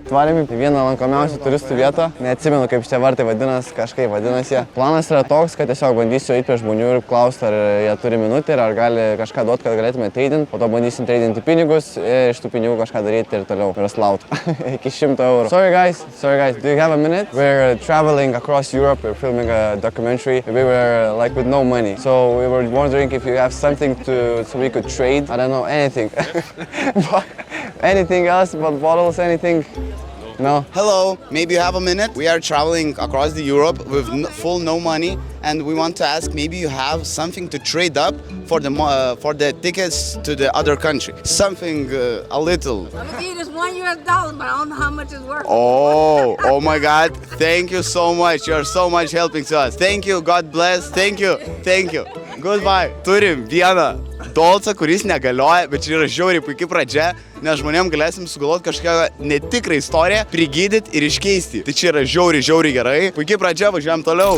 atvarėme į vieną lankomiausių turistų vietą. Neatsimenu, kaip šitie vartai vadinasi, kažkaip vadinasi. Planas yra toks, kad tiesiog bandysiu eiti prie žmonių ir klausti, ar jie turi minutę ir ar gali kažką duoti, kad galėtume treidinti. Po to bandysim treidinti pinigus ir iš tų pinigų kažką daryti ir toliau verslauti. Iki 100 eurų. Sorry guys, do you have a minute? We're traveling across Europe, we're filming a documentary. We were like with no money. So we were wondering if you have something so we could trade. I don't know, anything. Anything else but bottles, anything? No? Hello, maybe you have a minute? We are traveling across the Europe with full no money, and we want to ask maybe you have something to trade up for the tickets to the other country. Something a little. I'm gonna give you this $1, but I don't know how much it's worth. Oh my God! Thank you so much. You are so much helping to us. Thank you. God bless. Thank you. Goodbye. Turim vieną dolcą, kuris negalioja, bet čia yra žiauriai puikiai pradžia, nes žmonėm galėsim sugalvoti kažkokią netikrą istoriją, prigydyti ir iškeisti. Tai čia yra žiauriai gerai. Puikiai pradžia, važiuojam toliau.